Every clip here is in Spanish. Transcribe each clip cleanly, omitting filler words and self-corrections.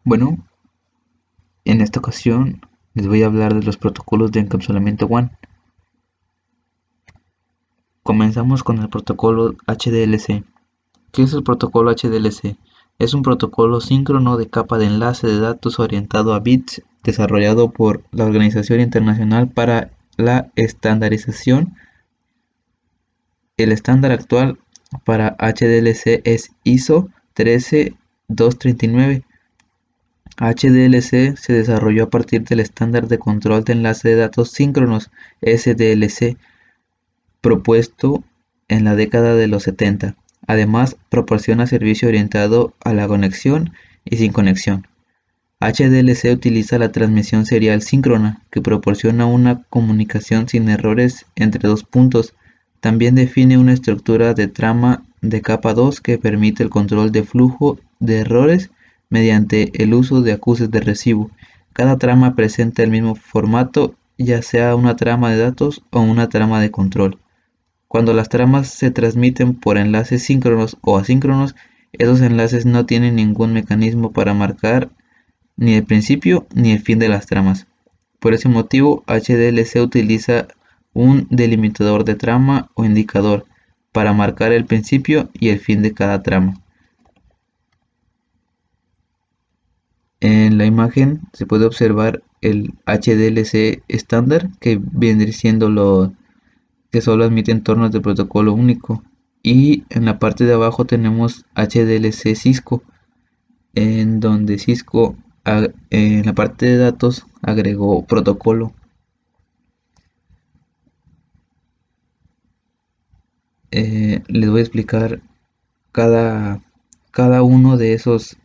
Bueno, en esta ocasión les voy a hablar de los protocolos de encapsulamiento WAN. Comenzamos con el protocolo HDLC. ¿Qué es el protocolo HDLC? Es un protocolo síncrono de capa de enlace de datos orientado a bits desarrollado por la Organización Internacional para la Estandarización. El estándar actual para HDLC es ISO 13239. HDLC se desarrolló a partir del estándar de control de enlace de datos síncronos SDLC propuesto en la década de los 70. Además, proporciona servicio orientado a la conexión y sin conexión. HDLC utiliza la transmisión serial síncrona, que proporciona una comunicación sin errores entre dos puntos. También define una estructura de trama de capa 2 que permite el control de flujo de errores mediante el uso de acuses de recibo. Cada trama presenta el mismo formato, ya sea una trama de datos o una trama de control. Cuando las tramas se transmiten por enlaces síncronos o asíncronos, esos enlaces no tienen ningún mecanismo para marcar ni el principio ni el fin de las tramas. Por ese motivo, HDLC utiliza un delimitador de trama o indicador para marcar el principio y el fin de cada trama. En la imagen se puede observar el HDLC estándar, que viene siendo lo que solo admite entornos de protocolo único, y en la parte de abajo tenemos HDLC Cisco, en donde Cisco en la parte de datos agregó protocolo. Les voy a explicar cada, cada uno de esas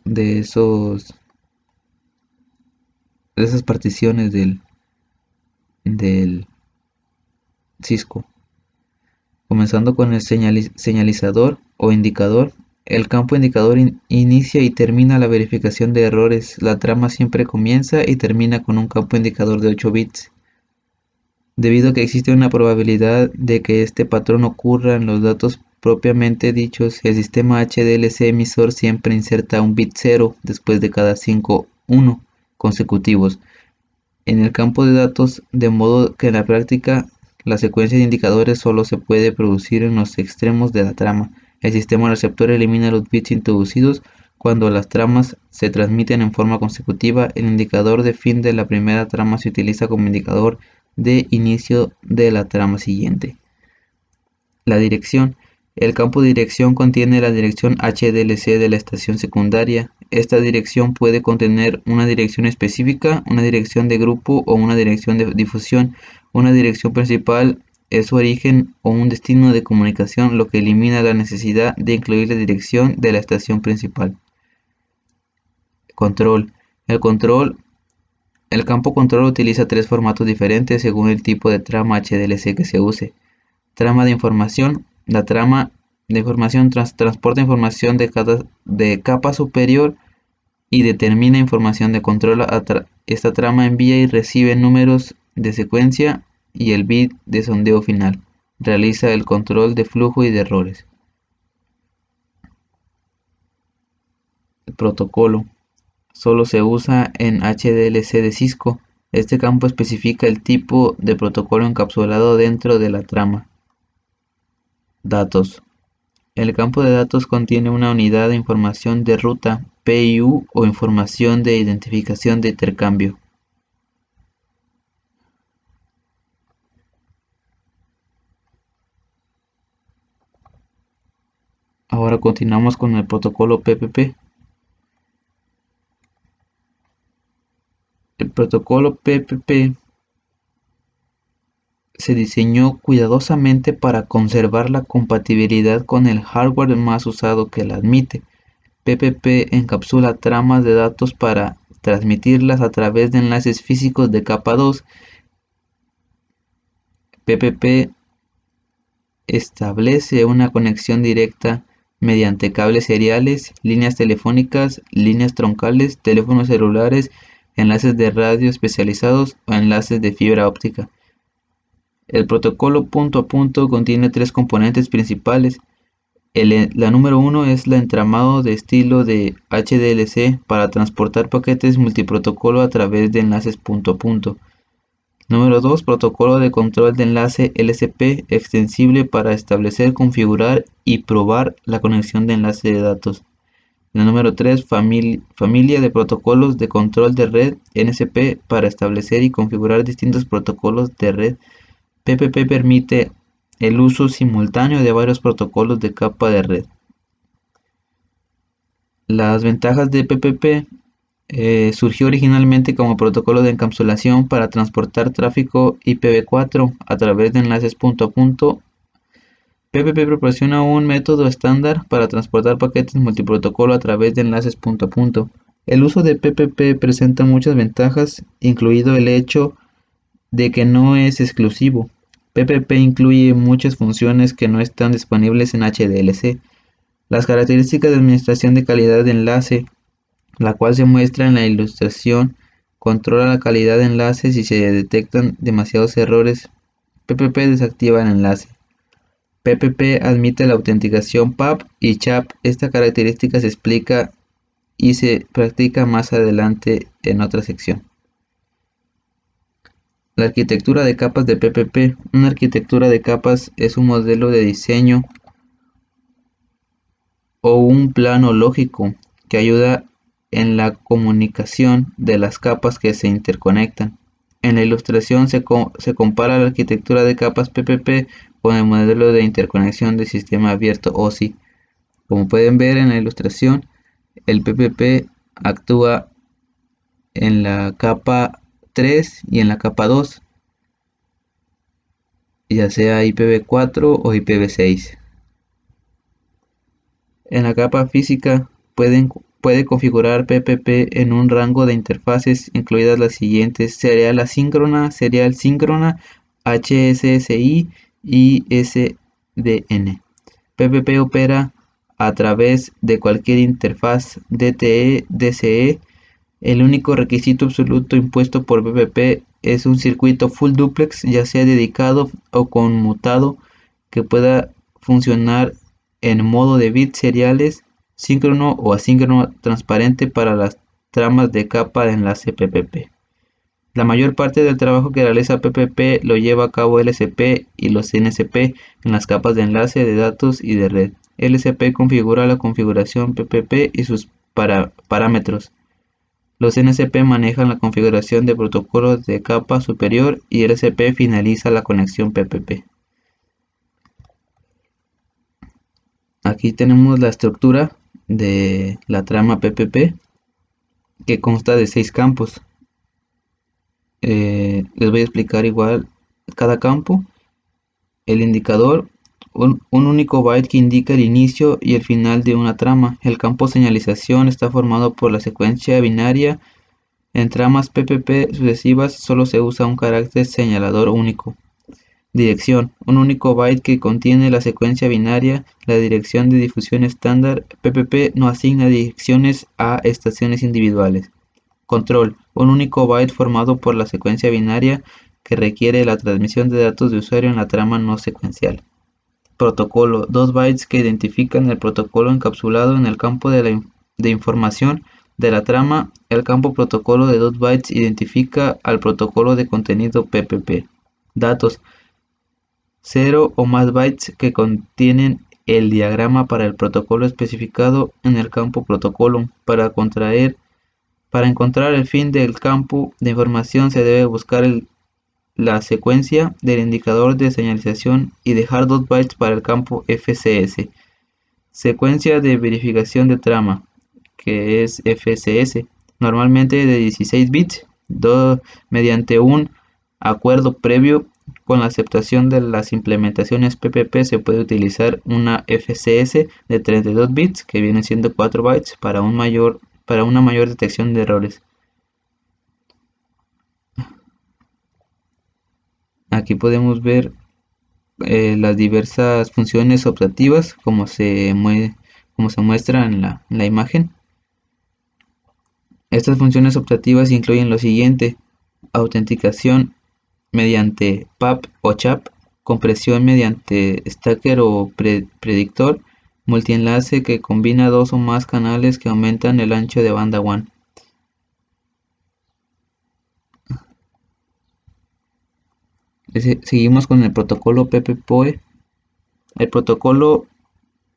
particiones del Cisco. Comenzando con el señalizador o indicador. El campo indicador inicia y termina la verificación de errores. La trama siempre comienza y termina con un campo indicador de 8 bits. Debido a que existe una probabilidad de que este patrón ocurra en los datos propiamente dichos, el sistema HDLC emisor siempre inserta un bit 0 después de cada 5 1 consecutivos en el campo de datos, de modo que en la práctica la secuencia de indicadores solo se puede producir en los extremos de la trama. El sistema receptor elimina los bits introducidos cuando las tramas se transmiten en forma consecutiva. El indicador de fin de la primera trama se utiliza como indicador de inicio de la trama siguiente. La dirección. El campo de dirección contiene la dirección HDLC de la estación secundaria. Esta dirección puede contener una dirección específica, una dirección de grupo o una dirección de difusión. Una dirección principal es su origen o un destino de comunicación, lo que elimina la necesidad de incluir la dirección de la estación principal. Control. El campo control utiliza tres formatos diferentes según el tipo de trama HDLC que se use. Trama de información. La trama de información transporta información de capa superior y determina información de control. Esta trama envía y recibe números de secuencia y el bit de sondeo final. Realiza el control de flujo y de errores. El protocolo solo se usa en HDLC de Cisco. Este campo especifica el tipo de protocolo encapsulado dentro de la trama. Datos. El campo de datos contiene una unidad de información de ruta, PIU, o información de identificación de intercambio. Ahora continuamos con el protocolo PPP. El protocolo PPP se diseñó cuidadosamente para conservar la compatibilidad con el hardware más usado que la admite. PPP encapsula tramas de datos para transmitirlas a través de enlaces físicos de capa 2. PPP establece una conexión directa mediante cables seriales, líneas telefónicas, líneas troncales, teléfonos celulares, enlaces de radio especializados o enlaces de fibra óptica. El protocolo punto a punto contiene tres componentes principales. La número 1 es el entramado de estilo de HDLC para transportar paquetes multiprotocolo a través de enlaces punto a punto. Número 2, protocolo de control de enlace LCP extensible para establecer, configurar y probar la conexión de enlace de datos. La número 3, familia de protocolos de control de red NCP para establecer y configurar distintos protocolos de red. PPP permite el uso simultáneo de varios protocolos de capa de red. Las ventajas de PPP surgió originalmente como protocolo de encapsulación para transportar tráfico IPv4 a través de enlaces punto a punto. PPP proporciona un método estándar para transportar paquetes multiprotocolo a través de enlaces punto a punto. El uso de PPP presenta muchas ventajas, incluido el hecho de que no es exclusivo. PPP incluye muchas funciones que no están disponibles en HDLC. Las características de administración de calidad de enlace, la cual se muestra en la ilustración, controla la calidad de enlace si se detectan demasiados errores. PPP desactiva el enlace. PPP admite la autenticación PAP y CHAP. Esta característica se explica y se practica más adelante en otra sección. La arquitectura de capas de PPP. Una arquitectura de capas es un modelo de diseño o un plano lógico que ayuda en la comunicación de las capas que se interconectan. En la ilustración se compara la arquitectura de capas PPP con el modelo de interconexión de sistema abierto OSI. Como pueden ver en la ilustración, el PPP actúa en la capa 3 y en la capa 2, ya sea IPv4 o IPv6. En la capa física puede configurar PPP en un rango de interfaces, incluidas las siguientes: serial asíncrona, serial síncrona, HSSI y SDN. PPP opera a través de cualquier interfaz DTE, DCE. El único requisito absoluto impuesto por PPP es un circuito full duplex, ya sea dedicado o conmutado, que pueda funcionar en modo de bits seriales, síncrono o asíncrono transparente para las tramas de capa de enlace PPP. La mayor parte del trabajo que realiza PPP lo lleva a cabo LCP y los NCP en las capas de enlace de datos y de red. LCP configura la configuración PPP y sus parámetros. Los NCP manejan la configuración de protocolos de capa superior y LCP finaliza la conexión PPP. Aquí tenemos la estructura de la trama PPP, que consta de 6 campos. Les voy a explicar igual cada campo. El indicador, un único byte que indica el inicio y el final de una trama. El campo señalización está formado por la secuencia binaria. En tramas PPP sucesivas solo se usa un carácter señalador único. Dirección, un único byte que contiene la secuencia binaria. La dirección de difusión estándar PPP no asigna direcciones a estaciones individuales. Control, un único byte formado por la secuencia binaria que requiere la transmisión de datos de usuario en la trama no secuencial. Protocolo, 2 bytes que identifican el protocolo encapsulado en el campo de información de la trama. El campo protocolo de 2 bytes identifica al protocolo de contenido PPP. Datos, 0 o más bytes que contienen el diagrama para el protocolo especificado en el campo protocolo. Para encontrar el fin del campo de información se debe buscar la secuencia del indicador de señalización y dejar 2 bytes para el campo FCS. Secuencia de verificación de trama, que es FCS, normalmente de 16 bits, mediante un acuerdo previo con la aceptación de las implementaciones PPP se puede utilizar una FCS de 32 bits, que viene siendo 4 bytes, para una mayor detección de errores. Aquí podemos ver las diversas funciones optativas como se muestra en la imagen. Estas funciones optativas incluyen lo siguiente: autenticación mediante PAP o CHAP, compresión mediante stacker o predictor, multienlace que combina dos o más canales que aumentan el ancho de banda WAN. Seguimos con el protocolo PPPoE. El protocolo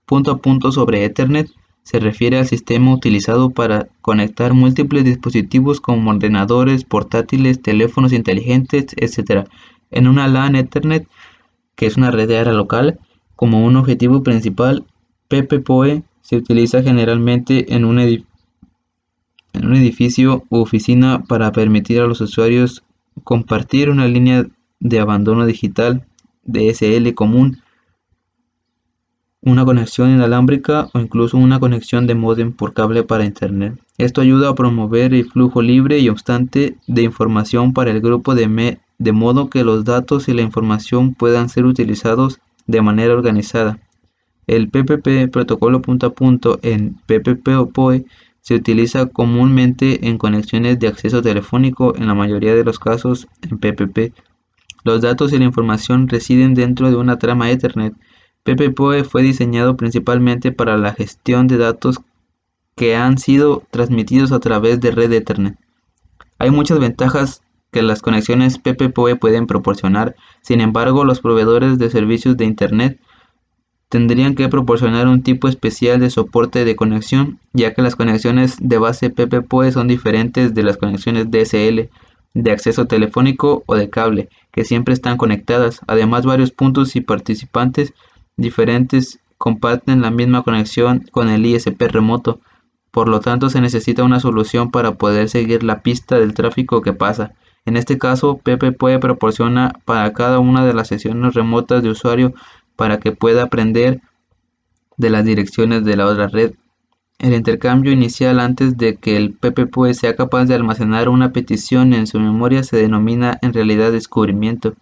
punto a punto sobre Ethernet se refiere al sistema utilizado para conectar múltiples dispositivos como ordenadores, portátiles, teléfonos inteligentes, etc. en una LAN Ethernet, que es una red de área local. Como un objetivo principal, PPPoE se utiliza generalmente en un edificio u oficina para permitir a los usuarios compartir una línea de abandono digital DSL común, una conexión inalámbrica o incluso una conexión de módem por cable para internet. Esto ayuda a promover el flujo libre y constante de información para el grupo de modo que los datos y la información puedan ser utilizados de manera organizada. El PPP, protocolo punto a punto en PPPoE, se utiliza comúnmente en conexiones de acceso telefónico, en la mayoría de los casos en PPP. Los datos y la información residen dentro de una trama Ethernet. PPPoE fue diseñado principalmente para la gestión de datos que han sido transmitidos a través de red Ethernet. Hay muchas ventajas que las conexiones PPPoE pueden proporcionar. Sin embargo, los proveedores de servicios de Internet tendrían que proporcionar un tipo especial de soporte de conexión, ya que las conexiones de base PPPoE son diferentes de las conexiones DSL, de acceso telefónico o de cable, que siempre están conectadas. Además, varios puntos y participantes diferentes comparten la misma conexión con el ISP remoto. Por lo tanto, se necesita una solución para poder seguir la pista del tráfico que pasa. En este caso, PPPoE proporciona para cada una de las sesiones remotas de usuario para que pueda aprender de las direcciones de la otra red. El intercambio inicial antes de que el PPPoE sea capaz de almacenar una petición en su memoria se denomina en realidad descubrimiento.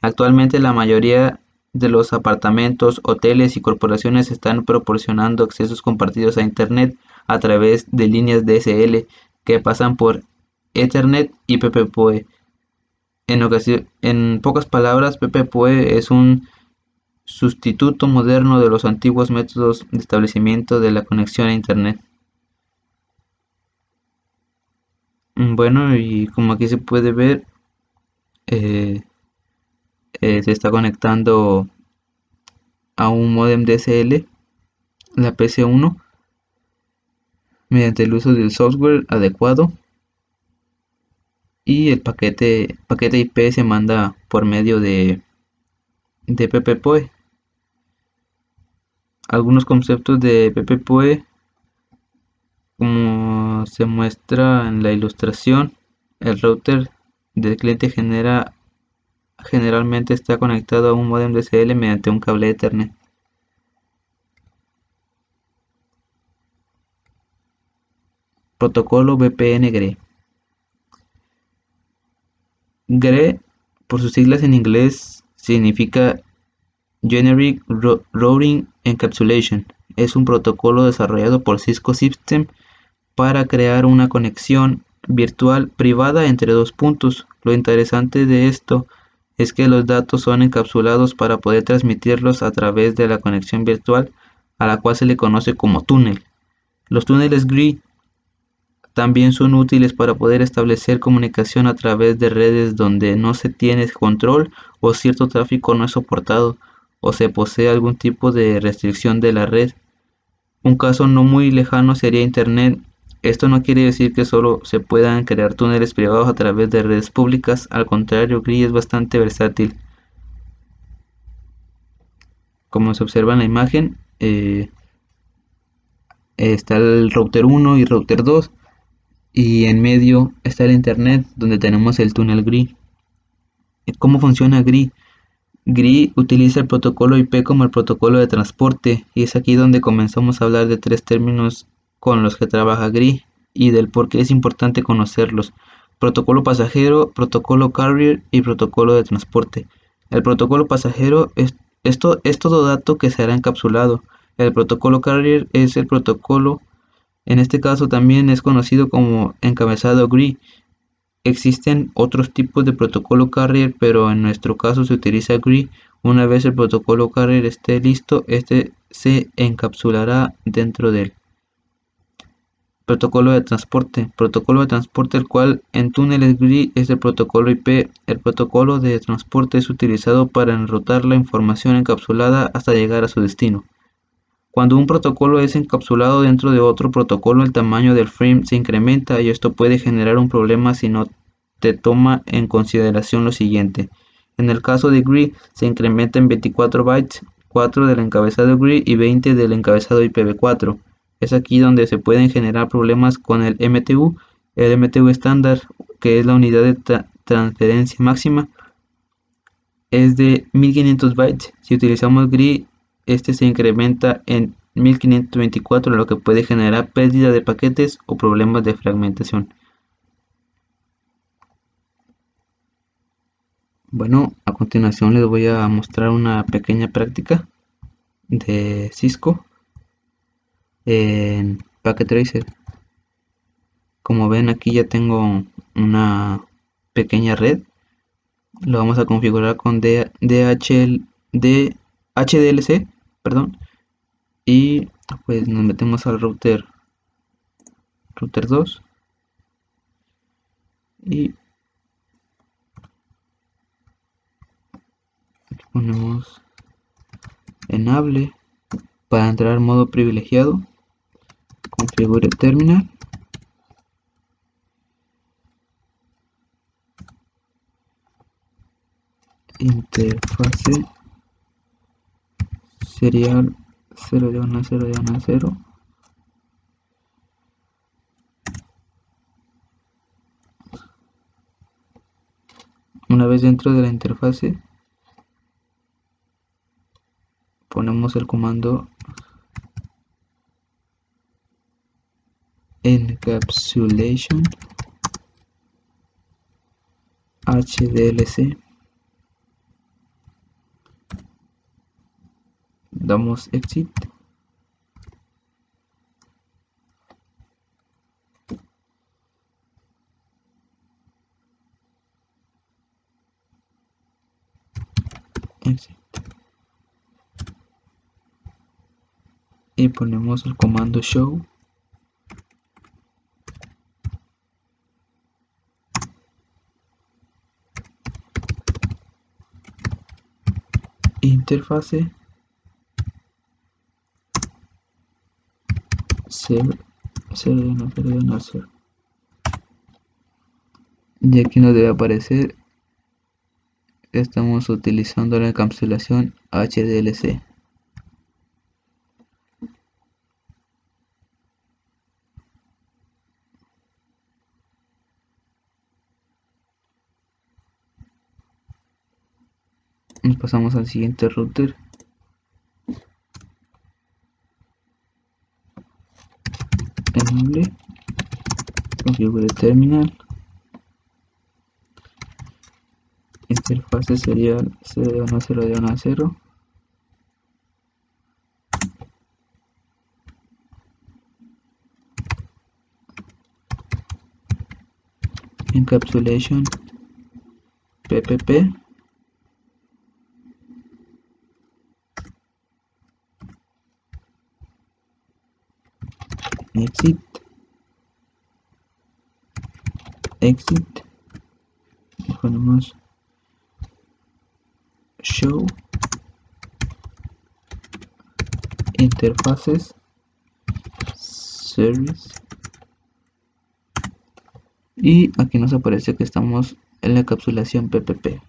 Actualmente la mayoría de los apartamentos, hoteles y corporaciones están proporcionando accesos compartidos a Internet a través de líneas DSL que pasan por Ethernet y PPPoE. En pocas palabras, PPPoE es un sustituto moderno de los antiguos métodos de establecimiento de la conexión a Internet. Bueno, y como aquí se puede ver, se está conectando a un modem DSL, la PC1, mediante el uso del software adecuado, y el paquete IP se manda por medio de PPPoE. Algunos conceptos de PPPoE, como se muestra en la ilustración, el router del cliente generalmente está conectado a un modem DSL mediante un cable Ethernet. Protocolo VPN-GRE. GRE, por sus siglas en inglés, significa Generic Routing Encapsulation. Es un protocolo desarrollado por Cisco System para crear una conexión virtual privada entre dos puntos. Lo interesante de esto es que los datos son encapsulados para poder transmitirlos a través de la conexión virtual, a la cual se le conoce como túnel. Los túneles GRE también son útiles para poder establecer comunicación a través de redes donde no se tiene control o cierto tráfico no es soportado o se posee algún tipo de restricción de la red. Un caso no muy lejano sería Internet. Esto no quiere decir que solo se puedan crear túneles privados a través de redes públicas, al contrario, GRE es bastante versátil. Como se observa en la imagen, está el router 1 y router 2, y en medio está el Internet, donde tenemos el túnel GRE. ¿Cómo funciona GRE? GRE utiliza el protocolo IP como el protocolo de transporte, y es aquí donde comenzamos a hablar de tres términos con los que trabaja GRE y del por qué es importante conocerlos: protocolo pasajero, protocolo carrier y protocolo de transporte. El protocolo pasajero es todo dato que será encapsulado. El protocolo carrier es el protocolo, en este caso también es conocido como encabezado GRE. Existen otros tipos de protocolo carrier, pero en nuestro caso se utiliza GRE. Una vez el protocolo carrier esté listo, este se encapsulará dentro del protocolo de transporte, el cual en túneles GRI es el protocolo IP. El protocolo de transporte es utilizado para enrutar la información encapsulada hasta llegar a su destino. Cuando un protocolo es encapsulado dentro de otro protocolo, el tamaño del frame se incrementa y esto puede generar un problema si no te toma en consideración lo siguiente. En el caso de GRI, se incrementa en 24 bytes, 4 del encabezado GRI y 20 del encabezado IPv4. Es aquí donde se pueden generar problemas con el MTU estándar, que es la unidad de transferencia máxima, es de 1500 bytes. Si utilizamos GRI, este se incrementa en 1524, lo que puede generar pérdida de paquetes o problemas de fragmentación. Bueno, a continuación les voy a mostrar una pequeña práctica de Cisco en Packet Tracer. Como ven, aquí ya tengo una pequeña red. Lo vamos a configurar con HDLC, perdón, y pues nos metemos al router 2 y ponemos enable para entrar en modo privilegiado. Configure terminal, interfase serial 0/0/0. Una vez dentro de la interfase, ponemos el comando encapsulation HDLC, damos exit y ponemos el comando show interfase 0/0/0. Y aquí nos debe aparecer que estamos utilizando la encapsulación HDLC. Y pasamos al siguiente router. Enable, configure terminal, interfase serial 0/0/0. Encapsulation PPP, exit, y ponemos show interfaces service, y aquí nos aparece que estamos en la encapsulación PPP.